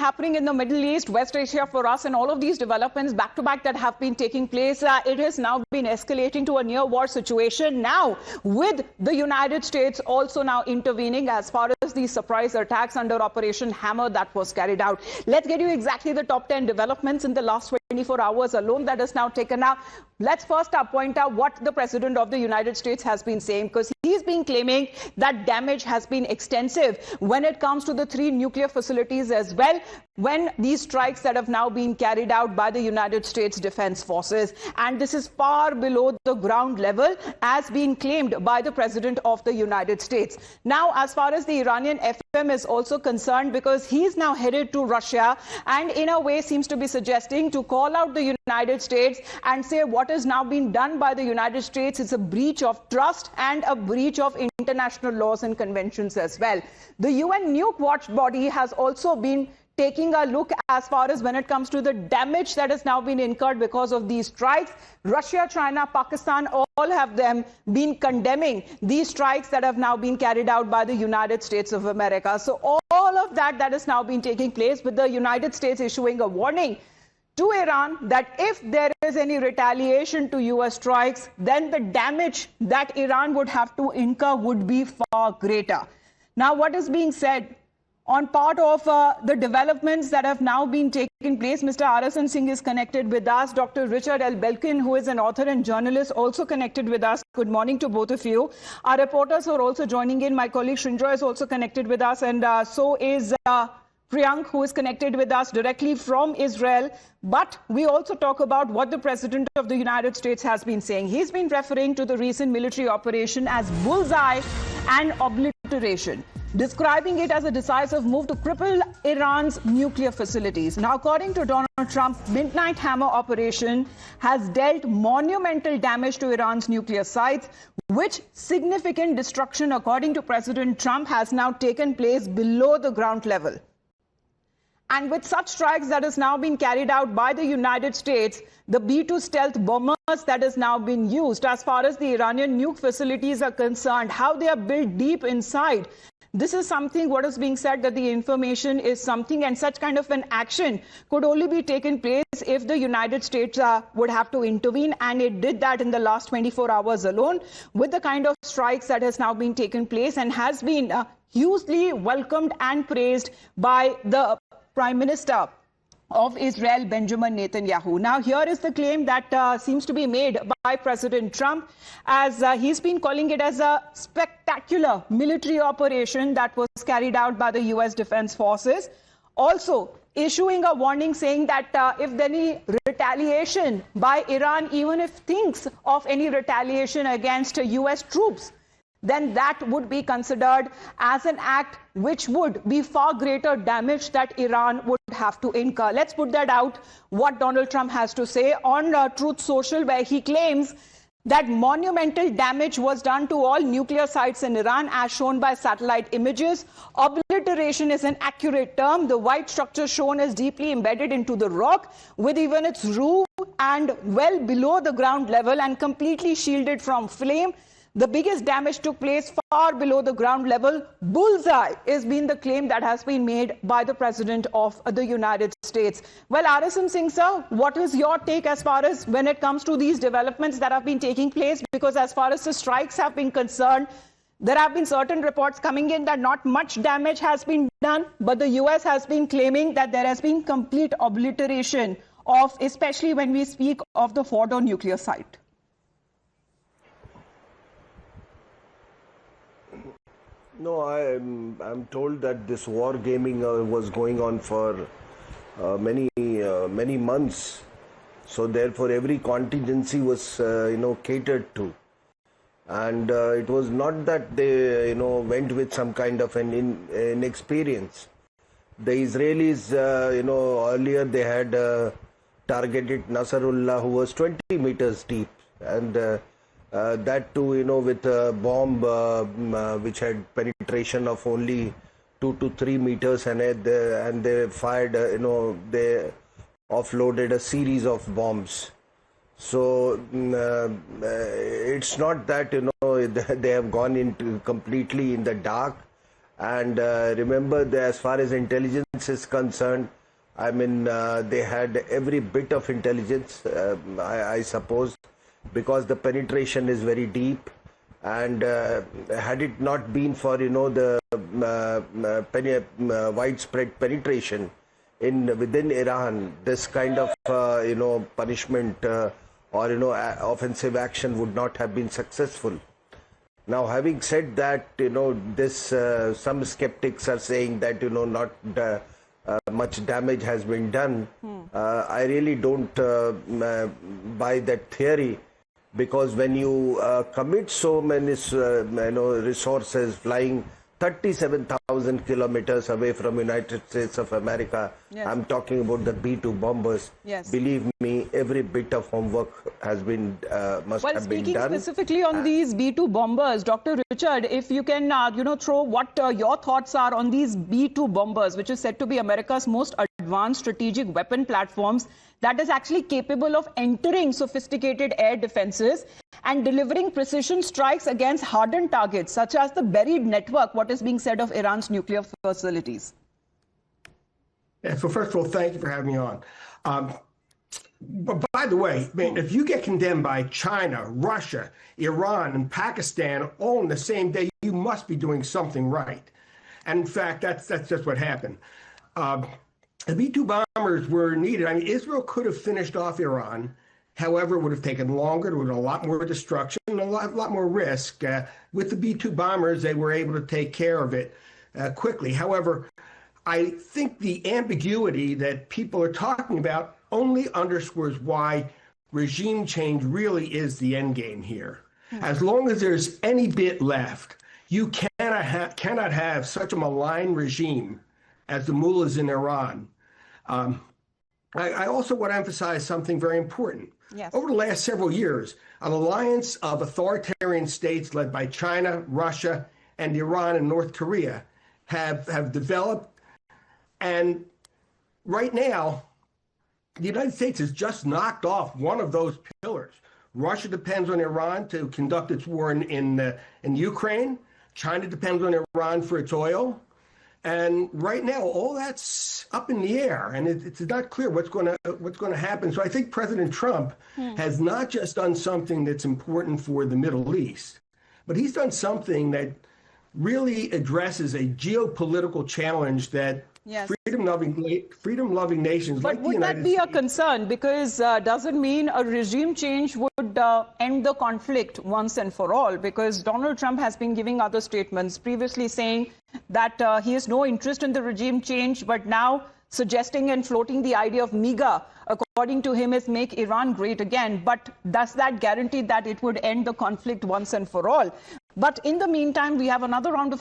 happening in the Middle East, West Asia for us, and all of these developments back to back that have been taking place, it has now been escalating to a near war situation now, with the United States also now intervening as far as the surprise attacks under Operation Hammer that was carried out. Let's get you exactly the top 10 developments in the last 24 hours alone that is now taken out. Let's first point out what the President of the United States has been saying, because he's been claiming that damage has been extensive when it comes to the 3 nuclear facilities as well, when these strikes that have now been carried out by the United States Defense Forces. And this is far below the ground level as being claimed by the President of the United States. Now, as far as the Iranian FM is also concerned, because he's now headed to Russia and in a way seems to be suggesting to call out the United States and say what is now being done by the United States is a breach of trust and a breach of international laws and conventions as well. The UN Nuke Watch body has also been taking a look as far as when it comes to the damage that has now been incurred because of these strikes. Russia, China, Pakistan, all have them been condemning these strikes that have now been carried out by the United States of America. So all of that has now been taking place, with the United States issuing a warning to Iran that if there is any retaliation to US strikes, then the damage that Iran would have to incur would be far greater. Now, what is being said on part of the developments that have now been taking place? Mr. Arasan Singh is connected with us. Dr. Richard L. Belkin, who is an author and journalist, also connected with us. Good morning to both of you. Our reporters are also joining in. My colleague Shrindra is also connected with us, and so is Priyank, who is connected with us directly from Israel. But we also talk about what the President of the United States has been saying. He's been referring to the recent military operation as Bullseye and obliteration, describing it as a decisive move to cripple Iran's nuclear facilities. Now, according to Donald Trump, Midnight Hammer operation has dealt monumental damage to Iran's nuclear sites, which significant destruction, according to President Trump, has now taken place below the ground level. And with such strikes that has now been carried out by the United States, the B-2 stealth bombers that has now been used, as far as the Iranian nuke facilities are concerned, how they are built deep inside. This is something what is being said, that the information is something, and such kind of an action could only be taken place if the United States would have to intervene, and it did that in the last 24 hours alone, with the kind of strikes that has now been taken place and has been hugely welcomed and praised by the Prime Minister of Israel, Benjamin Netanyahu. Now, here is the claim that seems to be made by President Trump, as he's been calling it as a spectacular military operation that was carried out by the U.S. Defense Forces. Also issuing a warning saying that if there any retaliation by Iran, even if thinks of any retaliation against U.S. troops, then that would be considered as an act which would be far greater damage that Iran would have to incur. Let's put that out, what Donald Trump has to say on Truth Social, where he claims that monumental damage was done to all nuclear sites in Iran, as shown by satellite images. Obliteration is an accurate term. The white structure shown is deeply embedded into the rock, with even its roof and well below the ground level and completely shielded from flame. The biggest damage took place far below the ground level. Bullseye is being the claim that has been made by the President of the United States. Well, Arasan Singh, sir, what is your take as far as when it comes to these developments that have been taking place? Because as far as the strikes have been concerned, there have been certain reports coming in that not much damage has been done, but the US has been claiming that there has been complete obliteration of, especially when we speak of the Fordo nuclear site. No, I'm told that this war gaming was going on for many months. So therefore, every contingency was catered to, and it was not that they went with some kind of an inexperience. The Israelis earlier they had targeted Nasrallah, who was 20 meters deep, and that too, with a bomb which had penetration of only 2 to 3 meters, and they fired, they offloaded a series of bombs. So it's not that they have gone into completely in the dark, And remember, as far as intelligence is concerned, I mean, they had every bit of intelligence, I suppose, because the penetration is very deep. And had it not been for, the widespread penetration within Iran, this kind of, punishment or, offensive action would not have been successful. Now, having said that, some skeptics are saying that, not much damage has been done. I really don't buy that theory, because when you commit so many resources flying 37,000 kilometers away from United States of America, yes. I'm talking about the B-2 bombers. Yes. Believe me, every bit of homework has been must have been done. Well, speaking specifically on these B-2 bombers, Dr. Richard, if you can, throw what your thoughts are on these B-2 bombers, which is said to be America's most advanced strategic weapon platforms that is actually capable of entering sophisticated air defenses and delivering precision strikes against hardened targets, such as the buried network, what is being said of Iran's nuclear facilities. Yeah, so first of all, thank you for having me on. But by the way, if you get condemned by China, Russia, Iran, and Pakistan all in the same day, you must be doing something right. And in fact, that's just what happened. The B-2 bombers were needed. I mean, Israel could have finished off Iran. However, it would have taken longer. There would have been a lot more destruction and a lot more risk. With the B-2 bombers, they were able to take care of it quickly. However, I think the ambiguity that people are talking about only underscores why regime change really is the end game here. As long as there's any bit left, you cannot have such a malign regime as the mullahs in Iran. I also want to emphasize something very important. Yes. Over the last several years, an alliance of authoritarian states led by China, Russia, and Iran and North Korea have developed. And right now, the United States has just knocked off one of those pillars. Russia depends on Iran to conduct its war in Ukraine. China depends on Iran for its oil. And right now, all that's up in the air, and it's not clear what's going to happen. So I think President Trump has not just done something that's important for the Middle East, but he's done something that really addresses a geopolitical challenge that yes. freedom-loving nations but like the United States. Would that be a concern? Because doesn't mean a regime change would end the conflict once and for all. Because Donald Trump has been giving other statements, previously saying that he has no interest in the regime change, but now suggesting and floating the idea of MIGA, according to him, is make Iran great again. But does that guarantee that it would end the conflict once and for all? But in the meantime, we have another round of